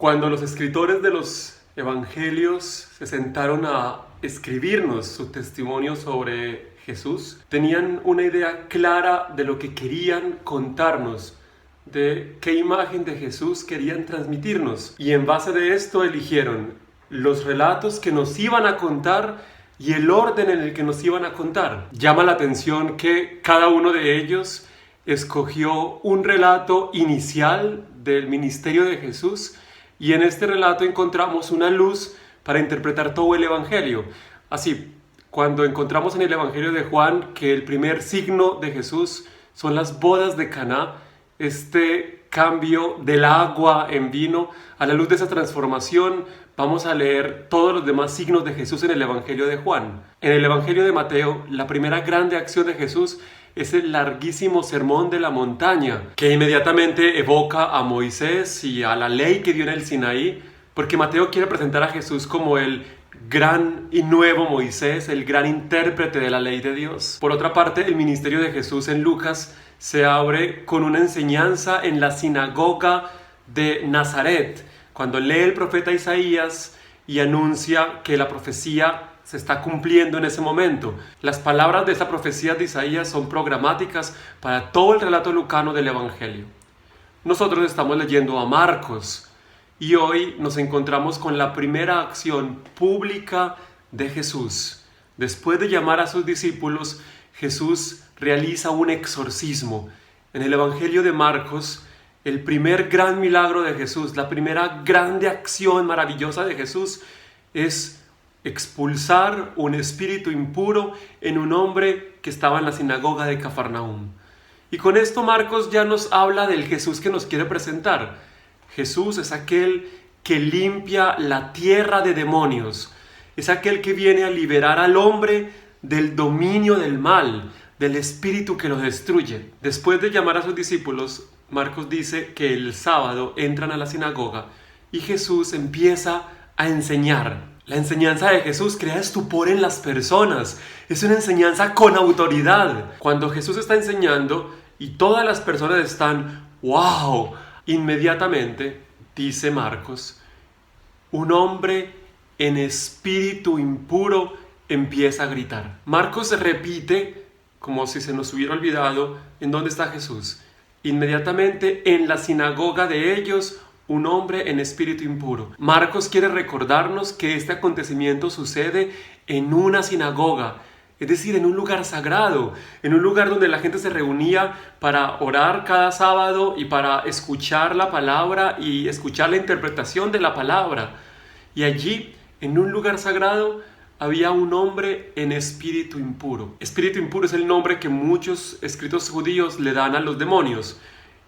Cuando los escritores de los evangelios se sentaron a escribirnos su testimonio sobre Jesús, tenían una idea clara de lo que querían contarnos, de qué imagen de Jesús querían transmitirnos. Y en base de esto eligieron los relatos que nos iban a contar y el orden en el que nos iban a contar. Llama la atención que cada uno de ellos escogió un relato inicial del ministerio de Jesús, y en este relato encontramos una luz para interpretar todo el evangelio. Así, cuando encontramos en el evangelio de Juan que el primer signo de Jesús son las bodas de Caná, este cambio del agua en vino, a la luz de esa transformación vamos a leer todos los demás signos de Jesús en el evangelio de Juan. En el evangelio de Mateo, la primera grande acción de Jesús es el larguísimo sermón de la montaña, que inmediatamente evoca a Moisés y a la ley que dio en el Sinaí, porque Mateo quiere presentar a Jesús como el gran y nuevo Moisés, el gran intérprete de la ley de Dios. Por otra parte, el ministerio de Jesús en Lucas se abre con una enseñanza en la sinagoga de Nazaret, cuando lee el profeta Isaías y anuncia que la profecía se está cumpliendo en ese momento. Las palabras de esa profecía de Isaías son programáticas para todo el relato lucano del Evangelio. Nosotros estamos leyendo a Marcos y hoy nos encontramos con la primera acción pública de Jesús. Después de llamar a sus discípulos, Jesús realiza un exorcismo. En el Evangelio de Marcos, el primer gran milagro de Jesús, la primera grande acción maravillosa de Jesús es expulsar un espíritu impuro en un hombre que estaba en la sinagoga de Cafarnaúm. Y con esto Marcos ya nos habla del Jesús que nos quiere presentar. Jesús es aquel que limpia la tierra de demonios, es aquel que viene a liberar al hombre del dominio del mal, del espíritu que lo destruye. Después de llamar a sus discípulos, Marcos dice que el sábado entran a la sinagoga y Jesús empieza a enseñar. La enseñanza de Jesús crea estupor en las personas. Es una enseñanza con autoridad. Cuando Jesús está enseñando y todas las personas están ¡wow!, inmediatamente, dice Marcos, un hombre en espíritu impuro empieza a gritar. Marcos repite, como si se nos hubiera olvidado, ¿en dónde está Jesús? Inmediatamente en la sinagoga de ellos, un hombre en espíritu impuro. Marcos quiere recordarnos que este acontecimiento sucede en una sinagoga, es decir, en un lugar sagrado, en un lugar donde la gente se reunía para orar cada sábado y para escuchar la palabra y escuchar la interpretación de la palabra. Y allí, en un lugar sagrado, había un hombre en espíritu impuro. Espíritu impuro es el nombre que muchos escritos judíos le dan a los demonios.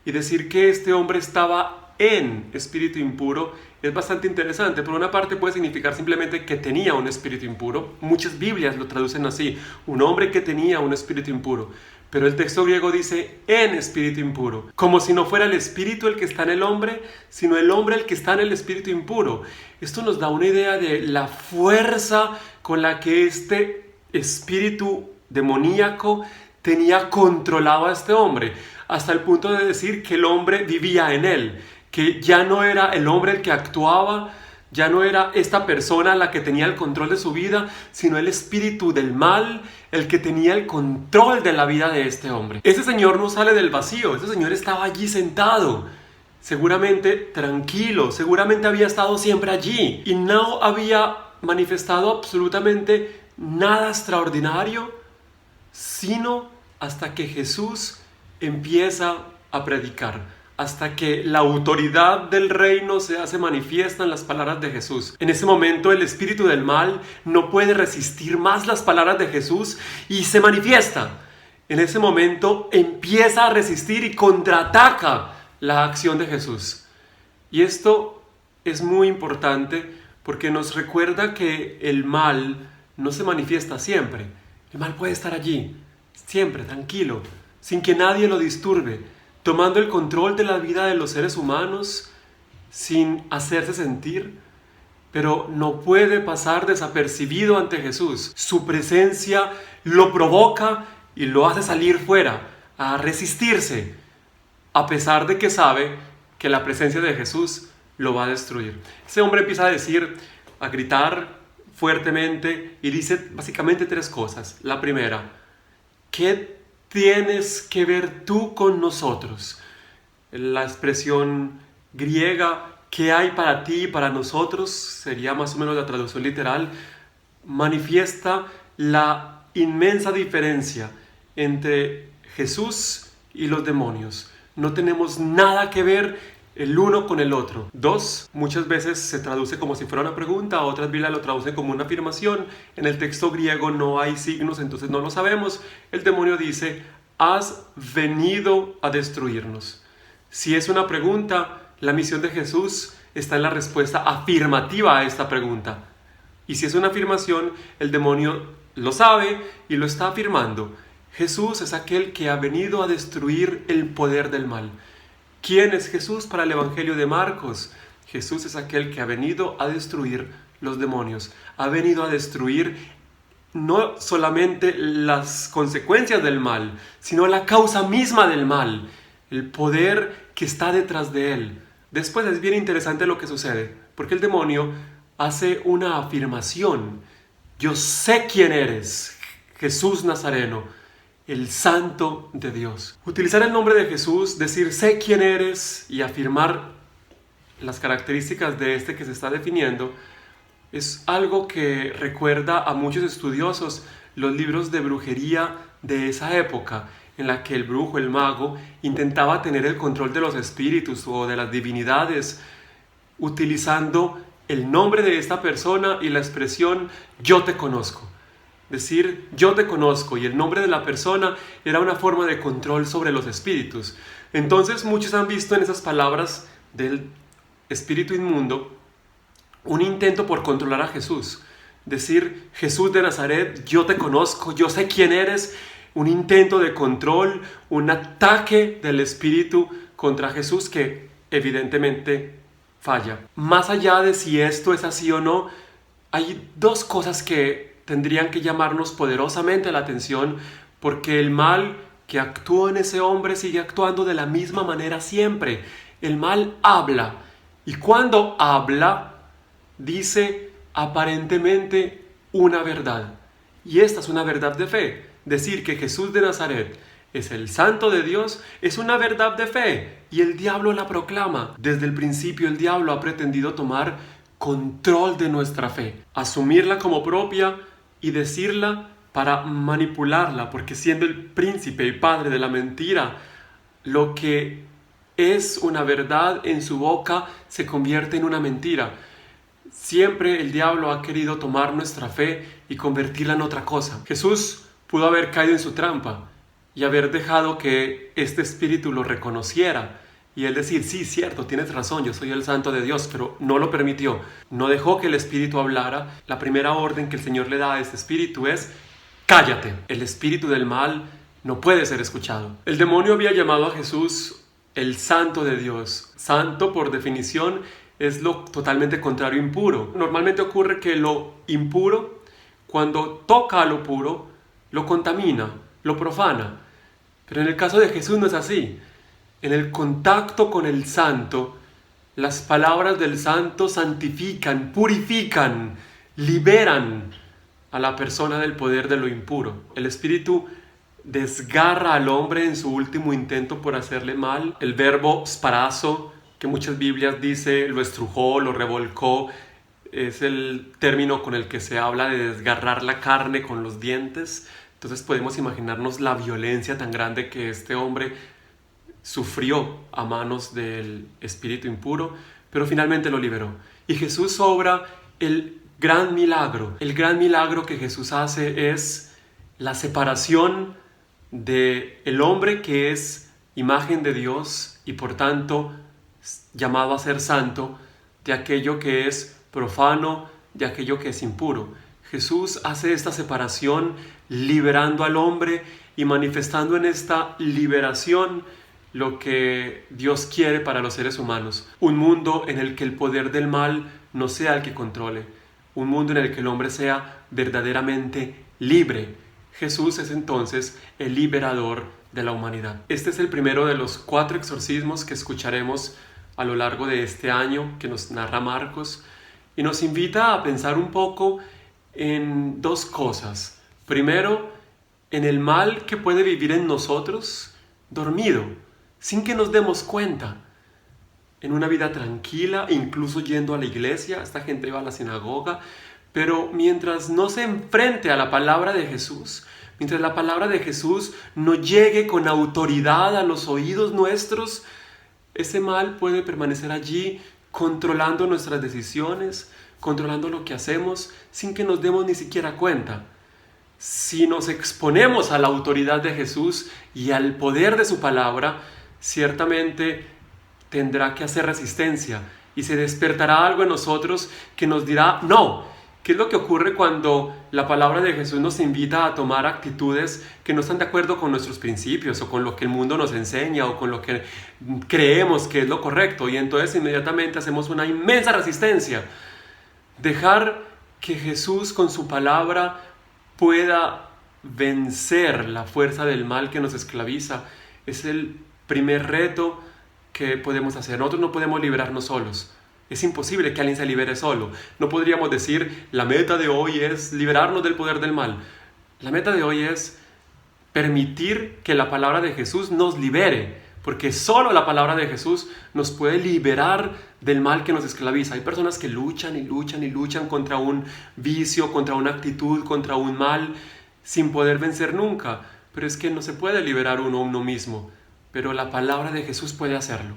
Y decir que este hombre estaba en espíritu impuro es bastante interesante. Por una parte puede significar simplemente que tenía un espíritu impuro. Muchas Biblias lo traducen así, un hombre que tenía un espíritu impuro. Pero el texto griego dice en espíritu impuro, como si no fuera el espíritu el que está en el hombre, sino el hombre el que está en el espíritu impuro. Esto nos da una idea de la fuerza con la que este espíritu demoníaco tenía controlado a este hombre, hasta el punto de decir que el hombre vivía en él, que ya no era el hombre el que actuaba, ya no era esta persona la que tenía el control de su vida, sino el espíritu del mal, el que tenía el control de la vida de este hombre. Ese señor no sale del vacío, ese señor estaba allí sentado, seguramente tranquilo, seguramente había estado siempre allí y no había manifestado absolutamente nada extraordinario, sino hasta que Jesús empieza a predicar, hasta que la autoridad del reino se hace manifiesta en las palabras de Jesús. En ese momento el espíritu del mal no puede resistir más las palabras de Jesús y se manifiesta. En ese momento empieza a resistir y contraataca la acción de Jesús. Y esto es muy importante porque nos recuerda que el mal no se manifiesta siempre. El mal puede estar allí, siempre, tranquilo, sin que nadie lo disturbe, tomando el control de la vida de los seres humanos sin hacerse sentir, pero no puede pasar desapercibido ante Jesús. Su presencia lo provoca y lo hace salir fuera, a resistirse, a pesar de que sabe que la presencia de Jesús lo va a destruir. Ese hombre empieza a decir, a gritar fuertemente y dice básicamente tres cosas. La primera, ¿qué tienes que ver tú con nosotros? La expresión griega, ¿qué hay para ti y para nosotros? Sería más o menos la traducción literal. Manifiesta la inmensa diferencia entre Jesús y los demonios. No tenemos nada que ver el uno con el otro. Dos, muchas veces se traduce como si fuera una pregunta, otras Biblias lo traducen como una afirmación. En el texto griego no hay signos, entonces no lo sabemos. El demonio dice, has venido a destruirnos. Si es una pregunta, la misión de Jesús está en la respuesta afirmativa a esta pregunta. Y si es una afirmación, el demonio lo sabe y lo está afirmando. Jesús es aquel que ha venido a destruir el poder del mal. ¿Quién es Jesús para el Evangelio de Marcos? Jesús es aquel que ha venido a destruir los demonios. Ha venido a destruir no solamente las consecuencias del mal, sino la causa misma del mal, el poder que está detrás de él. Después es bien interesante lo que sucede, porque el demonio hace una afirmación. Yo sé quién eres, Jesús Nazareno, el Santo de Dios. Utilizar el nombre de Jesús, decir sé quién eres y afirmar las características de este que se está definiendo, es algo que recuerda a muchos estudiosos los libros de brujería de esa época, en la que el brujo, el mago, intentaba tener el control de los espíritus o de las divinidades, utilizando el nombre de esta persona y la expresión yo te conozco. Decir yo te conozco y el nombre de la persona era una forma de control sobre los espíritus. Entonces muchos han visto en esas palabras del espíritu inmundo un intento por controlar a Jesús. Decir Jesús de Nazaret, yo te conozco, yo sé quién eres. Un intento de control, un ataque del espíritu contra Jesús que evidentemente falla. Más allá de si esto es así o no, hay dos cosas que tendrían que llamarnos poderosamente la atención, porque el mal que actuó en ese hombre sigue actuando de la misma manera siempre. El mal habla, y cuando habla, dice aparentemente una verdad. Y esta es una verdad de fe. Decir que Jesús de Nazaret es el Santo de Dios es una verdad de fe, y el diablo la proclama. Desde el principio el diablo ha pretendido tomar control de nuestra fe, asumirla como propia y decirla para manipularla, porque siendo el príncipe y padre de la mentira, lo que es una verdad en su boca se convierte en una mentira. Siempre el diablo ha querido tomar nuestra fe y convertirla en otra cosa. Jesús pudo haber caído en su trampa y haber dejado que este espíritu lo reconociera y él decir, sí, cierto, tienes razón, yo soy el Santo de Dios, pero no lo permitió. No dejó que el espíritu hablara. La primera orden que el Señor le da a este espíritu es, cállate. El espíritu del mal no puede ser escuchado. El demonio había llamado a Jesús el Santo de Dios. Santo, por definición, es lo totalmente contrario a impuro. Normalmente ocurre que lo impuro, cuando toca a lo puro, lo contamina, lo profana. Pero en el caso de Jesús no es así. En el contacto con el santo, las palabras del santo santifican, purifican, liberan a la persona del poder de lo impuro. El espíritu desgarra al hombre en su último intento por hacerle mal. El verbo sparazo, que muchas Biblias dice lo estrujó, lo revolcó, es el término con el que se habla de desgarrar la carne con los dientes. Entonces podemos imaginarnos la violencia tan grande que este hombre sufrió a manos del espíritu impuro, pero finalmente lo liberó. Y Jesús obra el gran milagro. El gran milagro que Jesús hace es la separación del hombre que es imagen de Dios y por tanto llamado a ser santo, de aquello que es profano, de aquello que es impuro. Jesús hace esta separación liberando al hombre y manifestando en esta liberación lo que Dios quiere para los seres humanos. Un mundo en el que el poder del mal no sea el que controle. Un mundo en el que el hombre sea verdaderamente libre. Jesús es entonces el liberador de la humanidad. Este es el primero de los 4 exorcismos que escucharemos a lo largo de este año que nos narra Marcos y nos invita a pensar un poco en dos cosas. Primero, en el mal que puede vivir en nosotros dormido, sin que nos demos cuenta. En una vida tranquila, incluso yendo a la iglesia, esta gente va a la sinagoga, pero mientras no se enfrente a la palabra de Jesús, mientras la palabra de Jesús no llegue con autoridad a los oídos nuestros, ese mal puede permanecer allí controlando nuestras decisiones, controlando lo que hacemos, sin que nos demos ni siquiera cuenta. Si nos exponemos a la autoridad de Jesús y al poder de su palabra, ciertamente tendrá que hacer resistencia y se despertará algo en nosotros que nos dirá no. ¿Qué es lo que ocurre cuando la palabra de Jesús nos invita a tomar actitudes que no están de acuerdo con nuestros principios o con lo que el mundo nos enseña o con lo que creemos que es lo correcto? Y entonces inmediatamente hacemos una inmensa resistencia. Dejar que Jesús con su palabra pueda vencer la fuerza del mal que nos esclaviza es el primer reto que podemos hacer. Nosotros no podemos liberarnos solos. Es imposible que alguien se libere solo. No podríamos decir, la meta de hoy es liberarnos del poder del mal. La meta de hoy es permitir que la palabra de Jesús nos libere, porque solo la palabra de Jesús nos puede liberar del mal que nos esclaviza. Hay personas que luchan y luchan y luchan contra un vicio, contra una actitud, contra un mal, sin poder vencer nunca. Pero es que no se puede liberar uno mismo. Pero la palabra de Jesús puede hacerlo.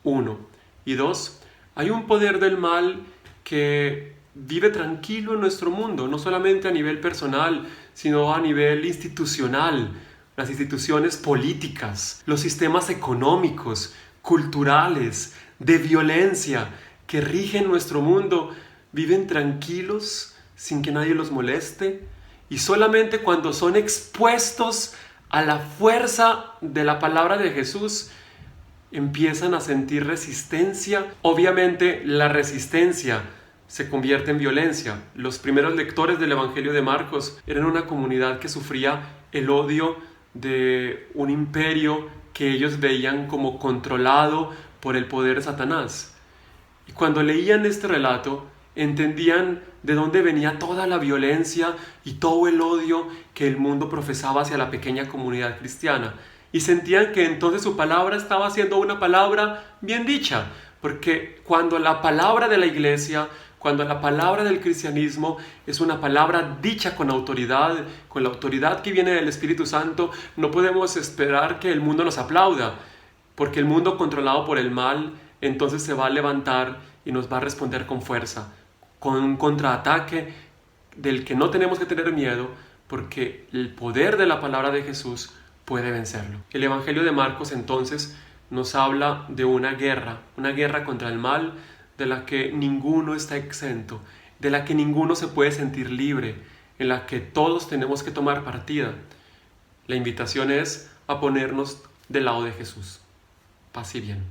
1. Y 2, hay un poder del mal que vive tranquilo en nuestro mundo, no solamente a nivel personal, sino a nivel institucional. Las instituciones políticas, los sistemas económicos, culturales, de violencia que rigen nuestro mundo, viven tranquilos sin que nadie los moleste, y solamente cuando son expuestos a la fuerza de la palabra de Jesús, empiezan a sentir resistencia. Obviamente la resistencia se convierte en violencia. Los primeros lectores del Evangelio de Marcos eran una comunidad que sufría el odio de un imperio que ellos veían como controlado por el poder de Satanás. Y cuando leían este relato, entendían de dónde venía toda la violencia y todo el odio que el mundo profesaba hacia la pequeña comunidad cristiana. Y sentían que entonces su palabra estaba siendo una palabra bien dicha, porque cuando la palabra de la iglesia, cuando la palabra del cristianismo es una palabra dicha con la autoridad que viene del Espíritu Santo, no podemos esperar que el mundo nos aplauda, porque el mundo controlado por el mal entonces se va a levantar y nos va a responder con fuerza, con un contraataque del que no tenemos que tener miedo, porque el poder de la palabra de Jesús puede vencerlo. El Evangelio de Marcos entonces nos habla de una guerra contra el mal, de la que ninguno está exento, de la que ninguno se puede sentir libre, en la que todos tenemos que tomar partida. La invitación es a ponernos del lado de Jesús. Paz y bien.